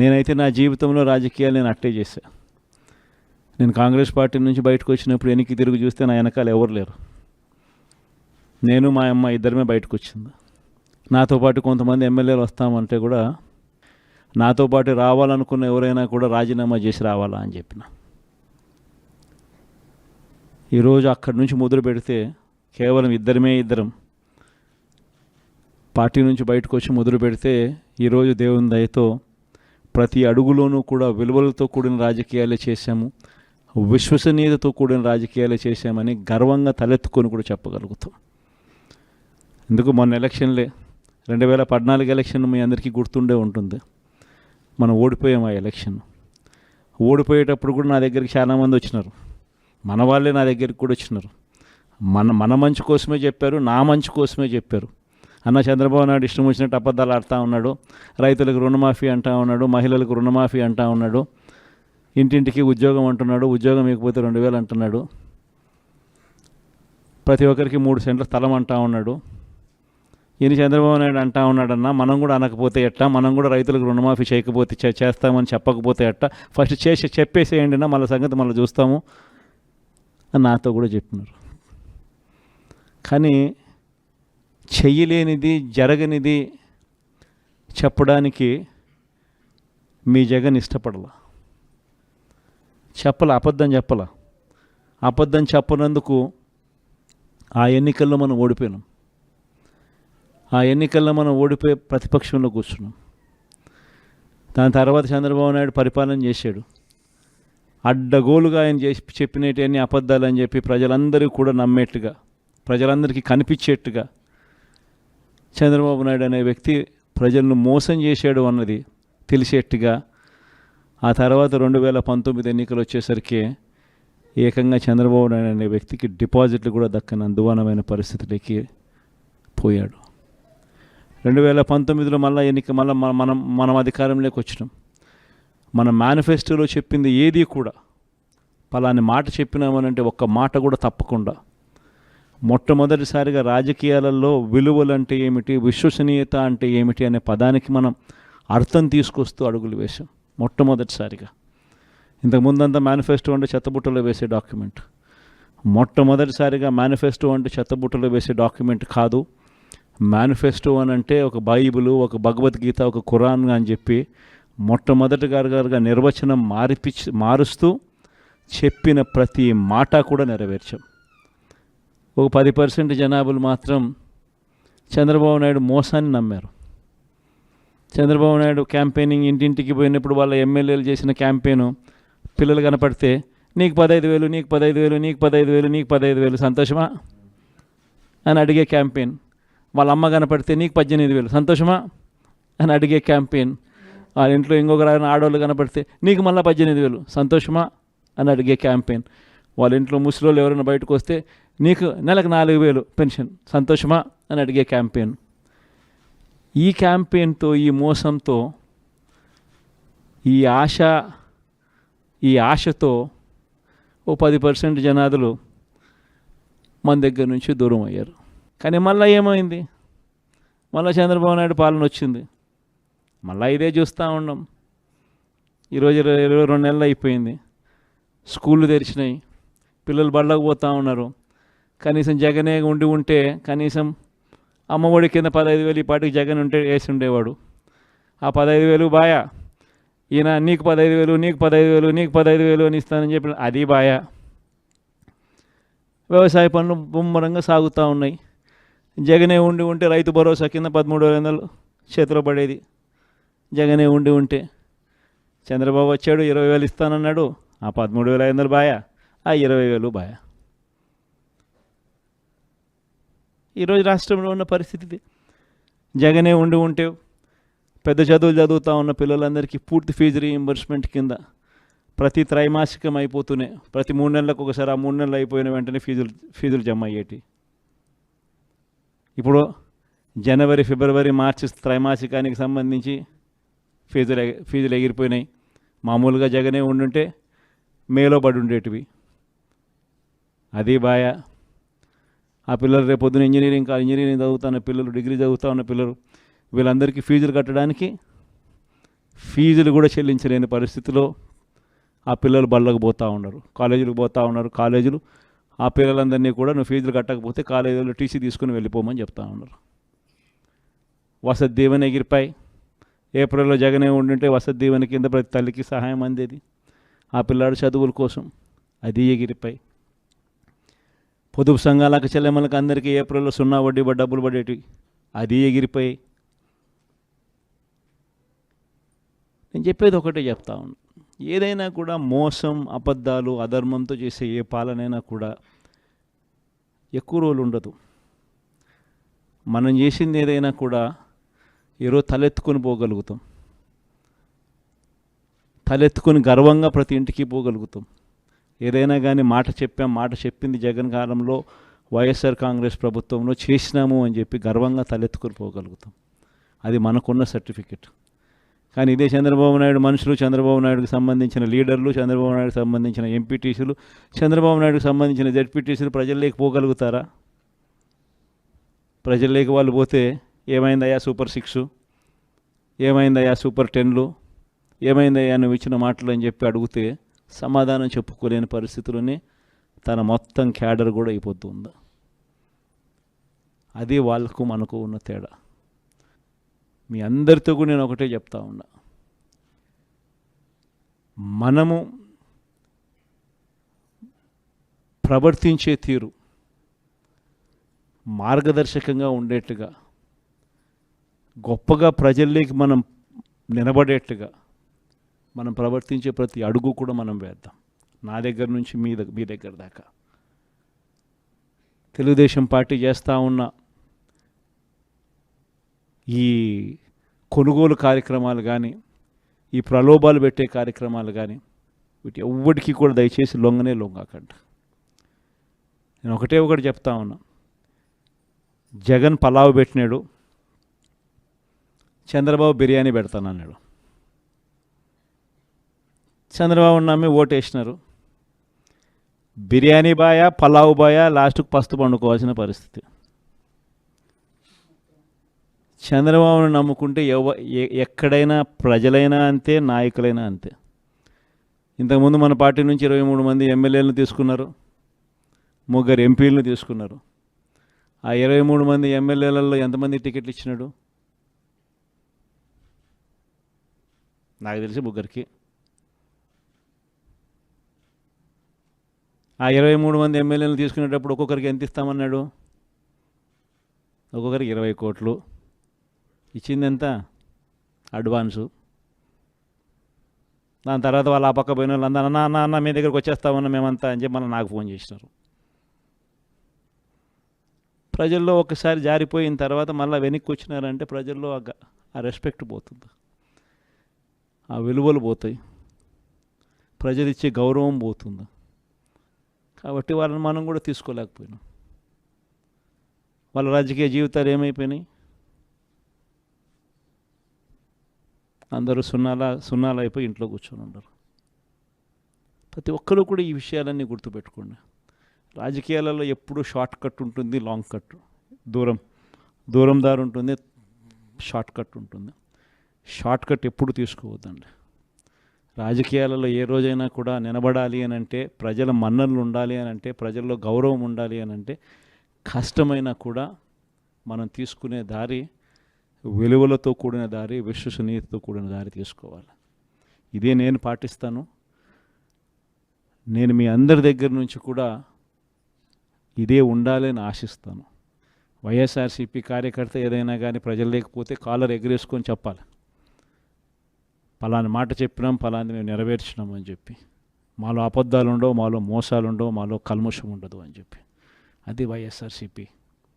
నేనైతే నా జీవితంలో రాజకీయాలు నేను అట్టే చేశాను. నేను కాంగ్రెస్ పార్టీ నుంచి బయటకు వచ్చినప్పుడు వెనక్కి తిరిగి చూస్తే నా వెనకాల ఎవరు లేరు. నేను మా అమ్మ ఇద్దరమే బయటకు వచ్చింది. నాతో పాటు కొంతమంది ఎమ్మెల్యేలు వస్తామంటే కూడా నాతో పాటు రావాలనుకున్న ఎవరైనా కూడా రాజీనామా చేసి రావాలా అని చెప్పిన. ఈరోజు అక్కడి నుంచి మొదలు పెడితే కేవలం ఇద్దరం పార్టీ నుంచి బయటకు వచ్చి మొదలు పెడితే ఈరోజు దేవుని దయతో ప్రతి అడుగులోనూ కూడా విలువలతో కూడిన రాజకీయాలే చేశాము, విశ్వసనీయతతో కూడిన రాజకీయాలే చేశామని గర్వంగా తలెత్తుకొని కూడా చెప్పగలుగుతాం. ఎందుకు మొన్న ఎలక్షన్లే 2014 ఎలక్షన్ మీ అందరికీ గుర్తుండే ఉంటుంది. మనం ఓడిపోయాం ఆ ఎలక్షన్. ఓడిపోయేటప్పుడు కూడా నా దగ్గరికి చాలామంది వచ్చినారు, మన వాళ్ళే నా దగ్గరికి కూడా వచ్చినారు. మన మంచి కోసమే చెప్పారు, నా మంచి కోసమే చెప్పారు. అన్న చంద్రబాబు నాయుడు ఇష్టం వచ్చినట్టు అబద్ధాలు ఆడుతూ ఉన్నాడు, రైతులకు రుణమాఫీ అంటూ ఉన్నాడు, మహిళలకు రుణమాఫీ అంటూ ఉన్నాడు, ఇంటింటికి ఉద్యోగం అంటున్నాడు, ఉద్యోగం ఇకపోతే 2000 అంటున్నాడు, ప్రతి ఒక్కరికి 3 సెంట్ల స్థలం అంటూ ఉన్నాడు. ఈయన చంద్రబాబు నాయుడు అంటూ ఉన్నాడన్నా, మనం కూడా అనకపోతే ఎట్టా, మనం కూడా రైతులకు రుణమాఫీ చేయకపోతే చేస్తామని చెప్పకపోతే ఎట్టా, ఫస్ట్ చెప్పేసేయండి నా, మళ్ళీ సంగతి మళ్ళీ చూస్తాము అని నాతో కూడా చెప్పినారు. కానీ చెయ్యలేనిది, జరగనిది చెప్పడానికి మీ జగన్ ఇష్టపడలా, అబద్ధం చెప్పలా. అబద్ధం చెప్పనందుకు ఆ ఎన్నికల్లో మనం ఓడిపోయినాం. ఆ ఎన్నికల్లో మనం ఓడిపోయి ప్రతిపక్షంలో కూర్చున్నాం. దాని తర్వాత చంద్రబాబు నాయుడు పరిపాలన చేశాడు. అడ్డగోలుగా ఆయన చెప్పినవన్నీ అబద్ధాలు అని చెప్పి ప్రజలందరూ కూడా నమ్మేట్టుగా, ప్రజలందరికీ కనిపించేట్టుగా చంద్రబాబు నాయుడు అనే వ్యక్తి ప్రజలను మోసం చేశాడు అన్నది తెలిసేట్టుగా ఆ తర్వాత 2019 ఎన్నికలు వచ్చేసరికి ఏకంగా చంద్రబాబు నాయుడు అనే వ్యక్తికి డిపాజిట్లు కూడా దక్కని అందువానమైన పరిస్థితులకి పోయాడు. 2019లో మనం అధికారంలోకి వచ్చినాం. మన మేనిఫెస్టోలో చెప్పింది ఏది కూడా పలాని మాట చెప్పినామనంటే ఒక్క మాట కూడా తప్పకుండా మొట్టమొదటిసారిగా రాజకీయాలలో విలువలంటే ఏమిటి, విశ్వసనీయత అంటే ఏమిటి అనే పదానికి మనం అర్థం తీసుకొస్తూ అడుగులు వేసాం మొట్టమొదటిసారిగా. ఇంతకుముందంతా మేనిఫెస్టో అంటే చెత్తబుట్టలో వేసే డాక్యుమెంట్. మొట్టమొదటిసారిగా మేనిఫెస్టో అంటే చెత్తబుట్టలో వేసే డాక్యుమెంట్ కాదు. మేనిఫెస్టో అని అంటే ఒక బైబిలు, ఒక భగవద్గీత, ఒక ఖురాన్ అని చెప్పి మొట్టమొదటిగా నిర్వచనం మారుస్తూ చెప్పిన ప్రతి మాట కూడా నెరవేర్చాం. ఒక 10% జనాభాలు మాత్రం చంద్రబాబు నాయుడు మోసాన్ని నమ్మారు. చంద్రబాబు నాయుడు క్యాంపెయినింగ్ ఇంటింటికి పోయినప్పుడు వాళ్ళ ఎమ్మెల్యేలు చేసిన క్యాంపెయిన్ పిల్లలు కనపడితే నీకు 15,000, నీకు 15,000, నీకు 15,000, నీకు 15,000 సంతోషమా అని అడిగే క్యాంపెయిన్. వాళ్ళ అమ్మ కనపడితే నీకు 18,000 సంతోషమా అని అడిగే క్యాంపెయిన్. వాళ్ళ ఇంట్లో ఇంకొక ఆడవాళ్ళు కనపడితే నీకు మళ్ళీ 18,000 సంతోషమా అని అడిగే క్యాంపెయిన్. వాళ్ళ ఇంట్లో ముసలోళ్ళు ఎవరైనా బయటకు వస్తే నీకు నెలకు 4,000 పెన్షన్ సంతోషమా అని అడిగే క్యాంపెయిన్. ఈ క్యాంపెయిన్తో, ఈ మోసంతో, ఈ ఆశతో ఓ 10% జనాదులు మన దగ్గర నుంచి దూరం అయ్యారు. కానీ మళ్ళీ ఏమైంది? మళ్ళీ చంద్రబాబు నాయుడు పాలన వచ్చింది. మళ్ళీ ఇదే చూస్తూ ఉన్నాం. ఈరోజు 22 నెలలు అయిపోయింది. స్కూళ్ళు తెరిచినాయి, పిల్లలు బళ్ళకు పోతూ ఉన్నారు. కనీసం జగనే ఉంటే కనీసం అమ్మఒడి కింద 15,000 ఈ పాటికి జగన్ ఉంటే వేసి ఉండేవాడు. ఆ 15,000 బాయా, ఈయన నీకు 15,000, నీకు 15,000, నీకు 15,000 అని ఇస్తానని చెప్పి అది బాయా. వ్యవసాయ పనులు ముమ్మరంగా సాగుతూ ఉన్నాయి. జగనే ఉంటే రైతు భరోసా కింద 13,500 చేతిలో పడేది. జగనే ఉంటే చంద్రబాబు వచ్చాడు, 20,000 ఇస్తానన్నాడు. ఆ 13,500 బాయా, ఆ 20,000 బాయా. ఈరోజు రాష్ట్రంలో ఉన్న పరిస్థితి జగనే ఉంటే పెద్ద చదువులు చదువుతూ ఉన్న పిల్లలందరికీ పూర్తి ఫీజు రీయింబర్స్మెంట్ కింద ప్రతి త్రైమాసికం అయిపోతూనే ప్రతి 3 నెలలకు ఒకసారి ఆ 3 నెలలు అయిపోయిన వెంటనే ఫీజులు జమ అయ్యేటి. ఇప్పుడు జనవరి, ఫిబ్రవరి, మార్చి త్రైమాసికానికి సంబంధించి ఫీజులు ఎగిరిపోయినాయి. మామూలుగా జగనే ఉండుంటే మేలో పడి ఉండేటివి. అది బాయా. ఆ పిల్లలు రేపొద్దున ఇంజనీరింగ్ చదువుతున్న పిల్లలు, డిగ్రీ చదువుతూ ఉన్న పిల్లలు, వీళ్ళందరికీ ఫీజులు కట్టడానికి ఫీజులు కూడా చెల్లించలేని పరిస్థితిలో ఆ పిల్లలు బళ్ళకు పోతూ ఉన్నారు, కాలేజీలకు పోతూ ఉన్నారు. కాలేజీలు ఆ పిల్లలందరినీ కూడా నువ్వు ఫీజులు కట్టకపోతే కాలేజీలో టీసీ తీసుకుని వెళ్ళిపోమని చెప్తా ఉన్నారు. వసతి దీవెన ఎగిరిపాయి. ఏప్రిల్లో జగనే ఉండింటే వసతి దీవెన కింద ప్రతి తల్లికి సహాయం అందేది ఆ పిల్లాడు చదువుల కోసం, అది ఎగిరిపాయి. పొదుపు సంఘాలకు చెల్లెమ్మలకు అందరికీ ఏప్రిల్లో 0 వడ్డీ డబ్బులు పడేటివి, అది ఎగిరిపోయి. నేను చెప్పేది ఒకటే చెప్తా ఉన్నా, ఏదైనా కూడా మోసం, అబద్ధాలు, అధర్మంతో చేసే ఏ పాలనైనా కూడా ఎక్కువ రోజులు ఉండదు. మనం చేసింది ఏదైనా కూడా ఈరోజు తలెత్తుకొని పోగలుగుతాం, తలెత్తుకొని గర్వంగా ప్రతి ఇంటికి పోగలుగుతాం. ఏదైనా కానీ మాట చెప్పింది జగన్ కాలంలో వైఎస్ఆర్ కాంగ్రెస్ ప్రభుత్వంలో చేసినాము అని చెప్పి గర్వంగా తలెత్తుకొని పోగలుగుతాం. అది మనకున్న సర్టిఫికెట్. కానీ ఇదే చంద్రబాబు నాయుడు మనుషులు, చంద్రబాబు నాయుడుకి సంబంధించిన లీడర్లు, చంద్రబాబు నాయుడుకి సంబంధించిన ఎంపీటీసీలు, చంద్రబాబు నాయుడుకి సంబంధించిన జెడ్పీటీసీలు ప్రజల్లోకి పోగలుగుతారా? ప్రజల్లోకి వాళ్ళు పోతే ఏమైందయ్యా సూపర్ 6, ఏమైందయ్యా సూపర్ 10లు, ఏమైందయ్యా నువ్వు ఇచ్చిన మాటలు అని చెప్పి అడిగితే సమాధానం చెప్పుకోలేని పరిస్థితుల్లోనే తన మొత్తం క్యాడర్ కూడా అయిపోతుంది. అది వాళ్ళకు మనకు ఉన్న తేడా. మీ అందరితో కూడా నేను ఒకటే చెప్తా ఉన్నా, మనము ప్రవర్తించే తీరు మార్గదర్శకంగా ఉండేట్టుగా, గొప్పగా ప్రజల్లోకి మనం నిలబడేట్టుగా మనం ప్రవర్తించే ప్రతి అడుగు కూడా మనం వేద్దాం. నా దగ్గర నుంచి మీ దగ్గర దాకా. తెలుగుదేశం పార్టీ చేస్తూ ఉన్న ఈ కొనుగోలు కార్యక్రమాలు కానీ, ఈ ప్రలోభాలు పెట్టే కార్యక్రమాలు కానీ, వీటి ఎవ్వడికి కూడా దయచేసి లొంగకండి. నేను ఒకటి చెప్తా ఉన్నా, జగన్ పలావ్ పెట్టినాడు, చంద్రబాబు బిర్యానీ పెడతానన్నాడు. చంద్రబాబు నమ్మి ఓటేసినారు. బిర్యానీ బాయా, పలావ్ బాయా, లాస్ట్కు పస్తు పండుకోవాల్సిన పరిస్థితి. చంద్రబాబును నమ్ముకుంటే ఎక్కడైనా ప్రజలైనా అంతే, నాయకులైనా అంతే. ఇంతకుముందు మన పార్టీ నుంచి 23 మంది ఎమ్మెల్యేలను తీసుకున్నారు, 3 ఎంపీలను తీసుకున్నారు. ఆ 23 మంది ఎమ్మెల్యేలలో ఎంతమంది టికెట్లు ఇచ్చినాడు? నాకు తెలిసి 3కి. ఆ 23 మంది ఎమ్మెల్యేలను తీసుకునేటప్పుడు ఒక్కొక్కరికి ఎంత ఇస్తామన్నాడు? ఒక్కొక్కరికి 20 కోట్లు. ఇచ్చింది ఎంత? అడ్వాన్సు. దాని తర్వాత వాళ్ళు ఆ పక్క పోయిన వాళ్ళు అందరూ అన్న మీ దగ్గరికి వచ్చేస్తామన్నా మేమంతా అని చెప్పి మళ్ళీ నాకు ఫోన్ చేసినారు. ప్రజల్లో ఒకసారి జారిపోయిన తర్వాత మళ్ళీ వెనక్కి వచ్చినారంటే ప్రజల్లో ఆ రెస్పెక్ట్ పోతుంది, ఆ విలువలు పోతాయి, ప్రజలు ఇచ్చే గౌరవం పోతుంది. కాబట్టి వాళ్ళని మనం కూడా తీసుకోలేకపోయినాం. వాళ్ళ రాజకీయ జీవితాలు ఏమైపోయినాయి? అందరూ సున్నాలు అయిపోయి ఇంట్లో కూర్చొని ఉన్నారు. ప్రతి ఒక్కరూ కూడా ఈ విషయాలన్నీ గుర్తుపెట్టుకోండి. రాజకీయాలలో ఎప్పుడూ షార్ట్ కట్ ఉంటుంది, లాంగ్ కట్, దూరం దారి ఉంటుంది, షార్ట్ కట్ ఉంటుంది. షార్ట్ కట్ ఎప్పుడు తీసుకోవద్దండి. రాజకీయాలలో ఏ రోజైనా కూడా నిలబడాలి అని అంటే, ప్రజల మన్ననలు ఉండాలి అని అంటే, ప్రజల్లో గౌరవం ఉండాలి అని అంటే, కష్టమైనా కూడా మనం తీసుకునే దారి విలువలతో కూడిన దారి, విశ్వసనీయతతో కూడిన దారి తీసుకోవాలి. ఇదే నేను పాటిస్తాను. నేను మీ అందరి దగ్గర నుంచి కూడా ఇదే ఉండాలని ఆశిస్తాను. వైఎస్ఆర్సీపీ కార్యకర్త ఏదైనా కానీ ప్రజలు లేకపోతే కాలర్ ఎగరేసుకొని చెప్పాలి, పలాని మాట చెప్పినాం, పలాని మేము నెరవేర్చినాం అని చెప్పి. మాలో అబద్ధాలు ఉండవు, మాలో మోసాలు ఉండవు, మాలో కల్మషం ఉండదు అని చెప్పి. అది వైఎస్ఆర్సీపీ